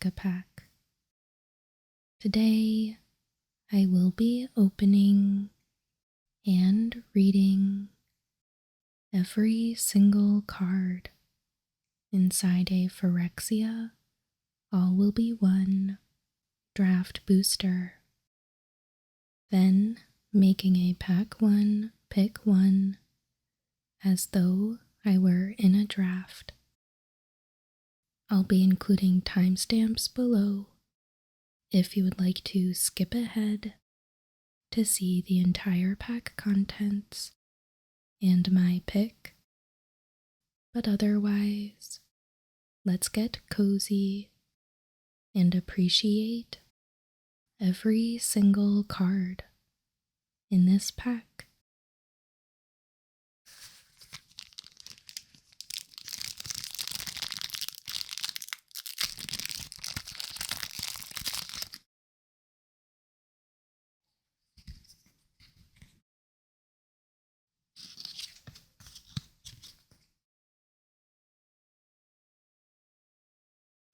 a pack. Today, I will be opening and reading every single card inside a Phyrexia All Will Be One draft booster. Then making a pack one, pick one, as though I were in a draft. I'll be including timestamps below if you would like to skip ahead to see the entire pack contents and my pick. But otherwise, let's get cozy and appreciate every single card in this pack.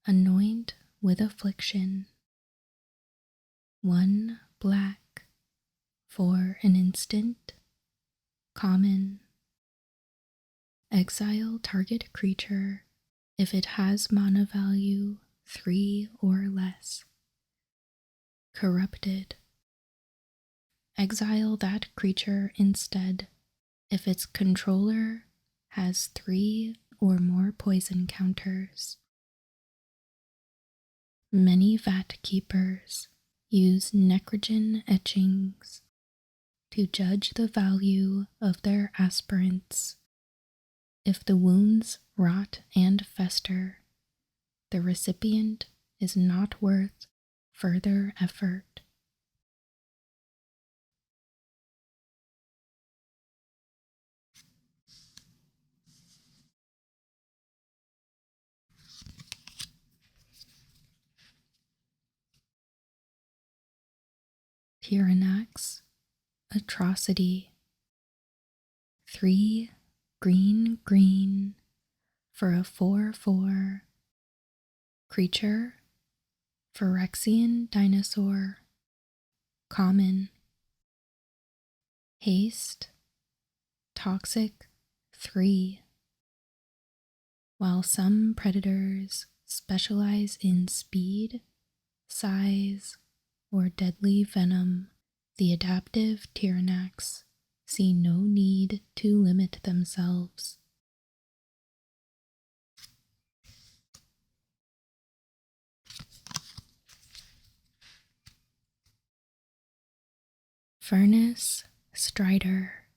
Anoint with affliction. 1 black for an instant. Common. Exile target creature if it has mana value 3 or less. Corrupted. Exile that creature instead if its controller has 3 or more poison counters. Many Vat Keepers use Necrogen etchings to judge the value of their aspirants. If the wounds rot and fester, the recipient is not worth further effort. Tyranax Atrocity. 3 green for a 4/4 creature, Phyrexian dinosaur, common. Haste, toxic 3. While some predators specialize in speed, size, or deadly venom, the adaptive Tyranax see no need to limit themselves. Furnace Strider.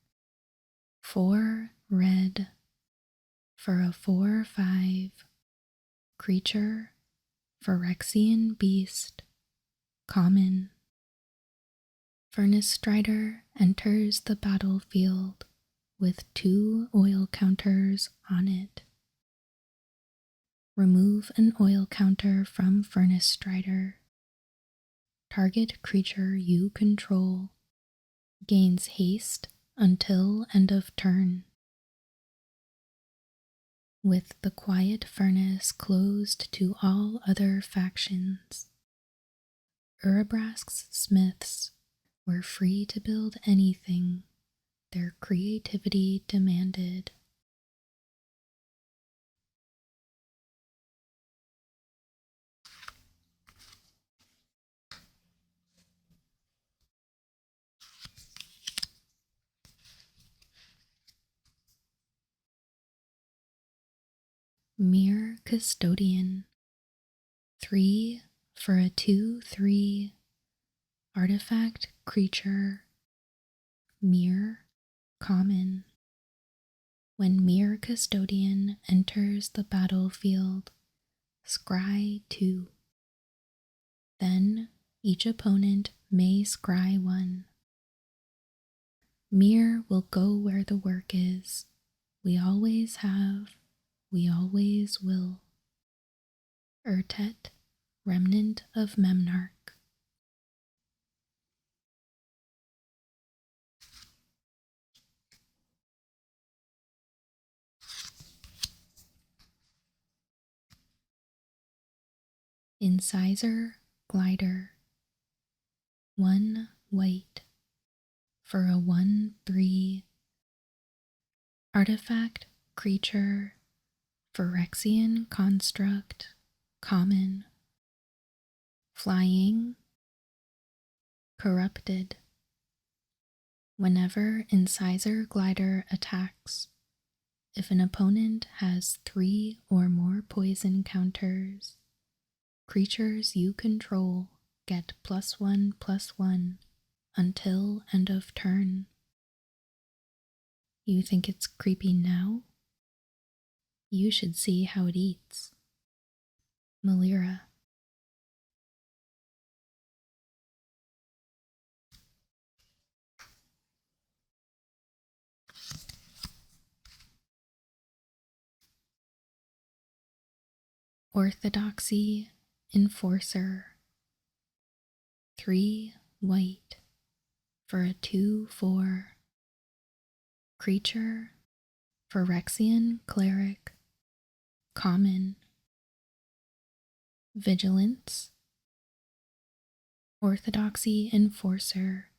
4 red for a 4/5 creature, Phyrexian beast, common. Furnace Strider enters the battlefield with 2 oil counters on it. Remove an oil counter from Furnace Strider. Target creature you control gains haste until end of turn. With the Quiet Furnace closed to all other factions, Urabrask's smiths were free to build anything their creativity demanded. Mere Custodian. 3 for a 2/3 artifact creature, Mere, common. When Mere Custodian enters the battlefield, scry 2. Then each opponent may scry 1. Mere will go where the work is. We always have, we always will. Urtet, Remnant of Memnarch. Incisor Glider. 1 white for a 1/3 artifact creature, Phyrexian construct, common. Flying, corrupted. Whenever Incisor Glider attacks, if an opponent has 3 or more poison counters, creatures you control get +1/+1 until end of turn. You think it's creepy now? You should see how it eats. Melira. Orthodoxy Enforcer. 3 white for a 2/4 creature, Phyrexian cleric, common. Vigilance. Orthodoxy Enforcer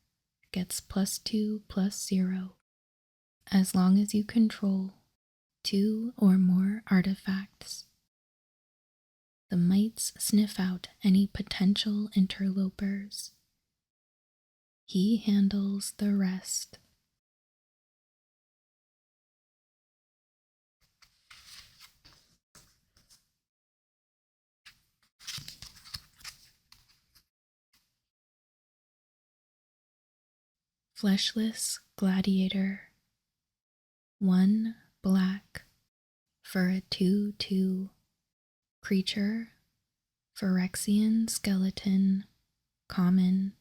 gets +2/+0 as long as you control 2 or more artifacts. The mites sniff out any potential interlopers. He handles the rest. Fleshless Gladiator. 1 black for a 2/2 creature, Phyrexian skeleton, common.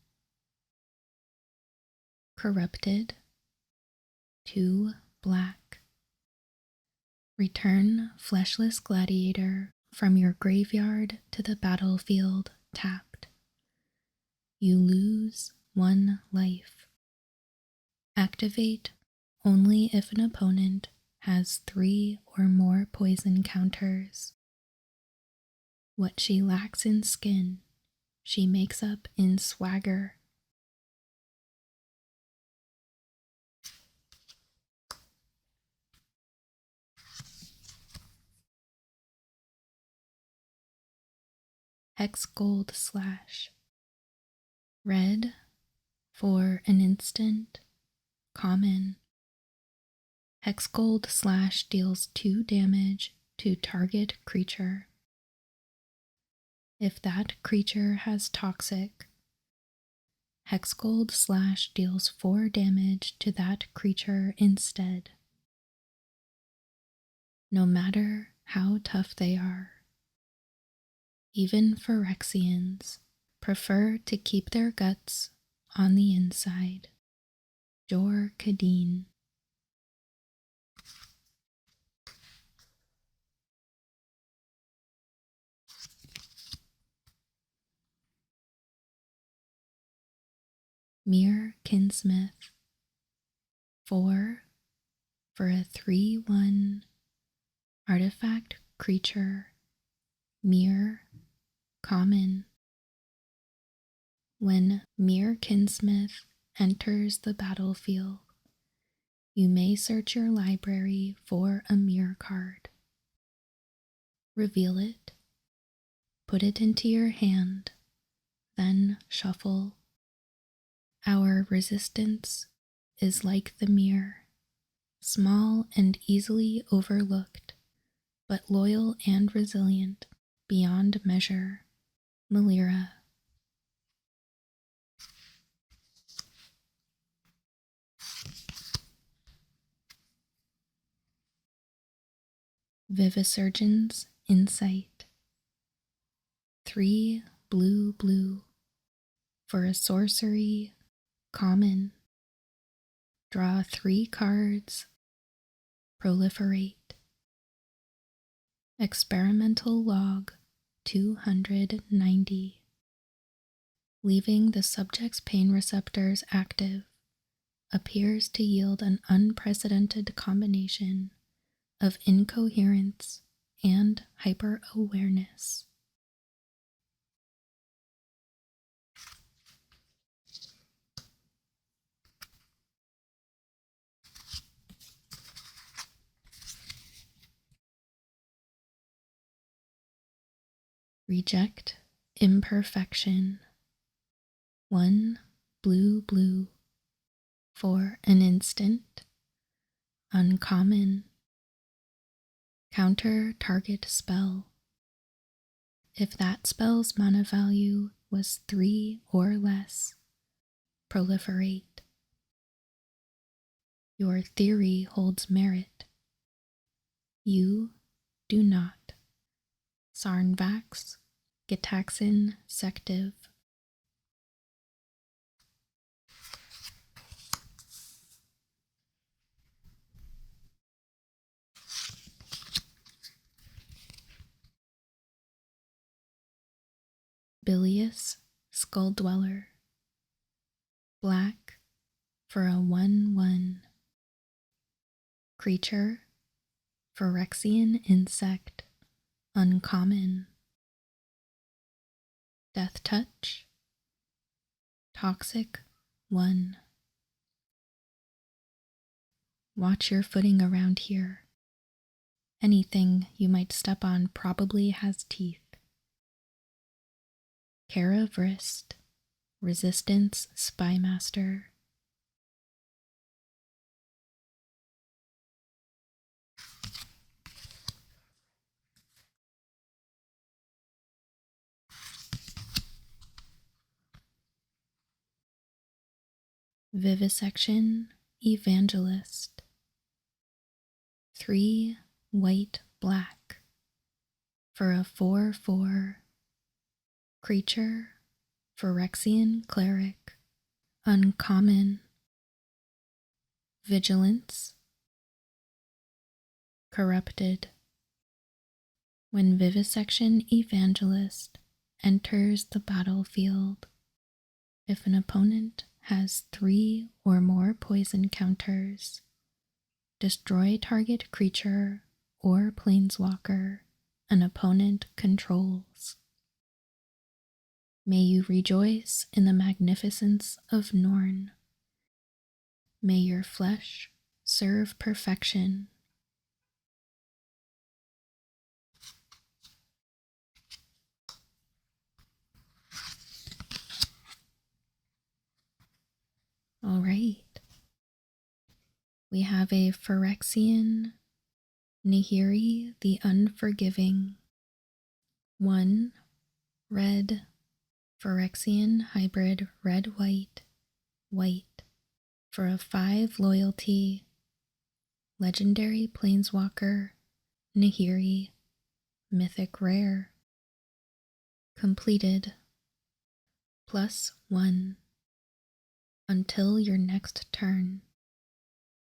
Corrupted. 2 black. Return Fleshless Gladiator from your graveyard to the battlefield tapped. You lose 1 life. Activate only if an opponent has 3 or more poison counters. What she lacks in skin, she makes up in swagger. Hexgold Slash. Red for an instant, common. Hexgold Slash deals 2 damage to target creature. If that creature has toxic, Hexgold Slash deals 4 damage to that creature instead. No matter how tough they are, even Phyrexians prefer to keep their guts on the inside. Jor Kadeen. Mere Kinsmith. 4 for a 3/1 artifact creature, Mere, common. When Mere Kinsmith enters the battlefield, you may search your library for a Mere card. Reveal it, put it into your hand, then shuffle. Our resistance is like the Mere, small and easily overlooked, but loyal and resilient beyond measure. Melira. Vivisurgeon's Insight. 3 blue for a sorcery, common. Draw 3 cards. Proliferate. Experimental log 290. Leaving the subject's pain receptors active appears to yield an unprecedented combination of incoherence and hyper-awareness. Reject imperfection. 1 blue blue for an instant. Uncommon. Counter target spell. If that spell's mana value was 3 or less, proliferate. Your theory holds merit. You do not. Sarnvax, Gitaxin Sective. Bilious Skull Dweller. Black for a 1/1. Creature, Phyrexian Insect, uncommon. Death Touch. Toxic 1. Watch your footing around here. Anything you might step on probably has teeth. Kara Vrist, Resistance Spymaster. Vivisection Evangelist. 3 white black for a 4/4. Creature, Phyrexian Cleric, uncommon. Vigilance. Corrupted. When Vivisection Evangelist enters the battlefield, if an opponent has 3 or more poison counters, destroy target creature or planeswalker an opponent controls. May you rejoice in the magnificence of Norn. May your flesh serve perfection. All right. We have a Phyrexian Nahiri the Unforgiving. 1 red Phyrexian hybrid red-white, white for a 5 loyalty. Legendary Planeswalker Nahiri, mythic rare. Completed. +1. Until your next turn.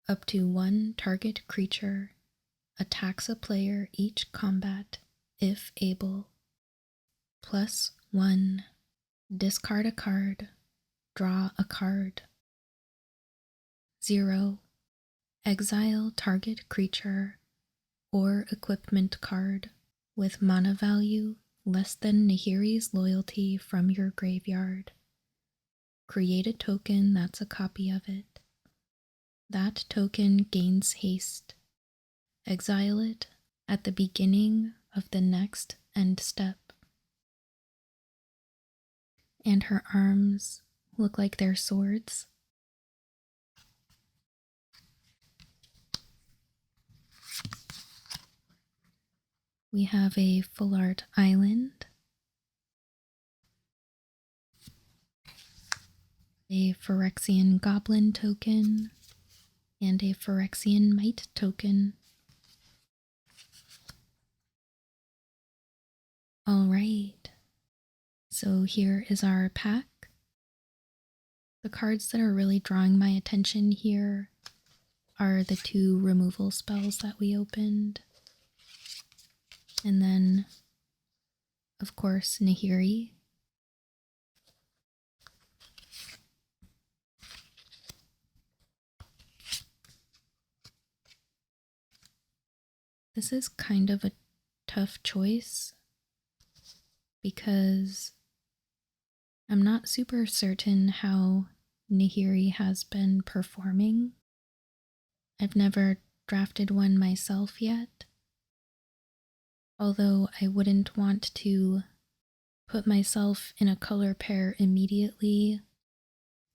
Up to 1 target creature attacks a player each combat, if able. +1. Discard a card. Draw a card. 0. Exile target creature or equipment card with mana value less than Nahiri's loyalty from your graveyard. Create a token that's a copy of it. That token gains haste. Exile it at the beginning of the next end step. And her arms look like they're swords. We have a full art island, a Phyrexian goblin token, and a Phyrexian mite token. Alright, so here is our pack. The cards that are really drawing my attention here are the 2 removal spells that we opened. And then, of course, Nahiri. This is kind of a tough choice because I'm not super certain how Nahiri has been performing. I've never drafted one myself yet, although I wouldn't want to put myself in a color pair immediately,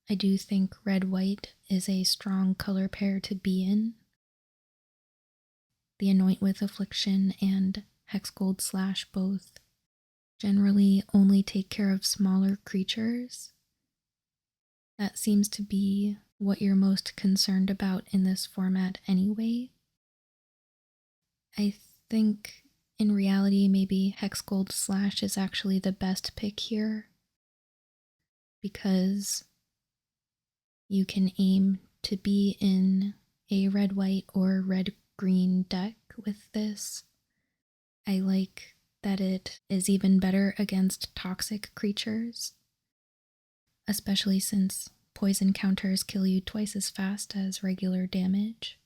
I do think red-white is a strong color pair to be in. The Anoint with Affliction and Hexgold Slash both generally only take care of smaller creatures. That seems to be what you're most concerned about in this format anyway. I think in reality maybe Hexgold Slash is actually the best pick here, because you can aim to be in a red-white or red-green deck with this. I like that it is even better against toxic creatures, especially since poison counters kill you twice as fast as regular damage.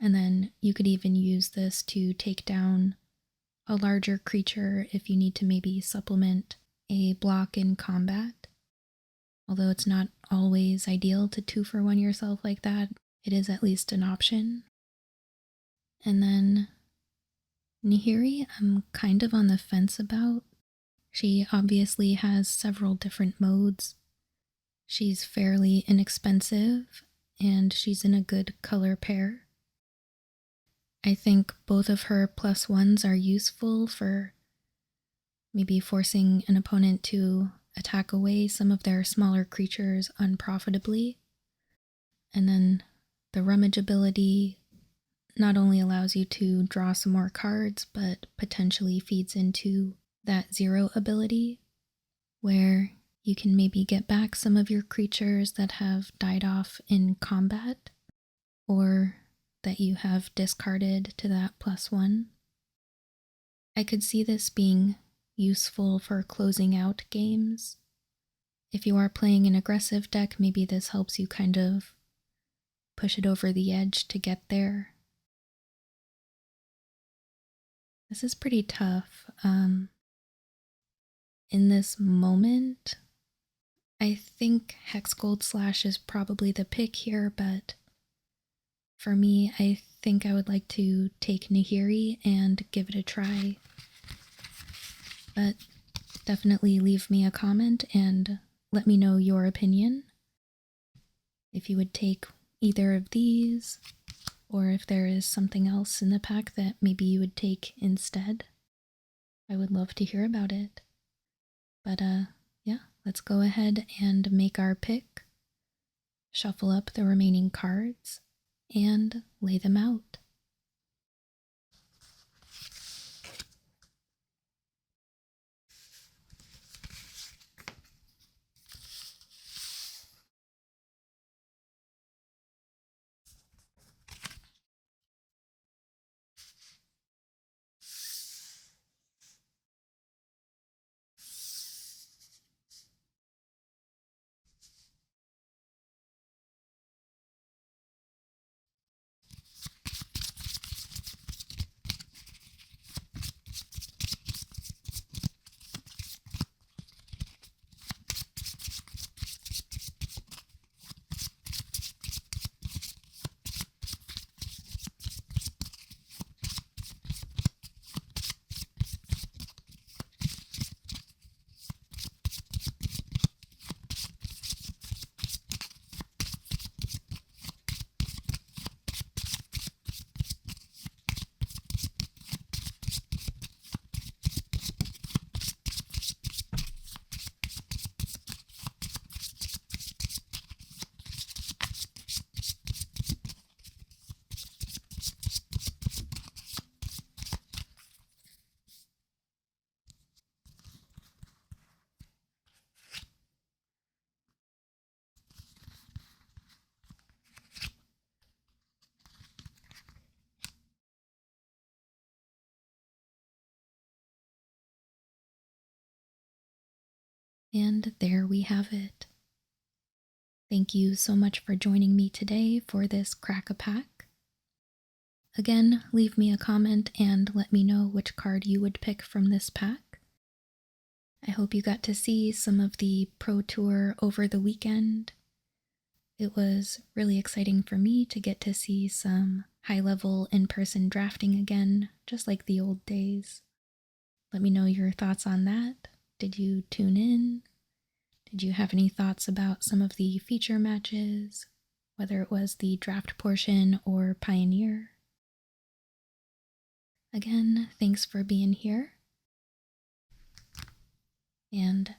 And then you could even use this to take down a larger creature if you need to maybe supplement a block in combat. Although it's not always ideal to 2-for-1 yourself like that, it is at least an option. And then Nahiri, I'm kind of on the fence about. She obviously has several different modes. She's fairly inexpensive, and she's in a good color pair. I think both of her +1s are useful for maybe forcing an opponent to attack away some of their smaller creatures unprofitably. And then the Rummage ability not only allows you to draw some more cards, but potentially feeds into that Zero ability, where you can maybe get back some of your creatures that have died off in combat, or that you have discarded to that +1. I could see this being useful for closing out games. If you are playing an aggressive deck, maybe this helps you kind of push it over the edge to get there. This is pretty tough. In this moment, I think Hexgold Slash is probably the pick here, but for me, I think I would like to take Nahiri and give it a try. But definitely leave me a comment and let me know your opinion. If you would take either of these, or if there is something else in the pack that maybe you would take instead. I would love to hear about it. But yeah, let's go ahead and make our pick, shuffle up the remaining cards, and lay them out. And there we have it. Thank you so much for joining me today for this Crack-a-Pack. Again, leave me a comment and let me know which card you would pick from this pack. I hope you got to see some of the Pro Tour over the weekend. It was really exciting for me to get to see some high-level in-person drafting again, just like the old days. Let me know your thoughts on that. Did you tune in? Did you have any thoughts about some of the feature matches, whether it was the draft portion or Pioneer? Again, thanks for being here. And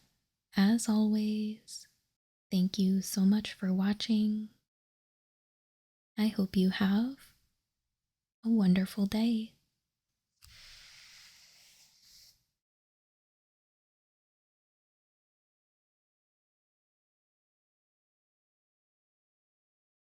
as always, thank you so much for watching. I hope you have a wonderful day.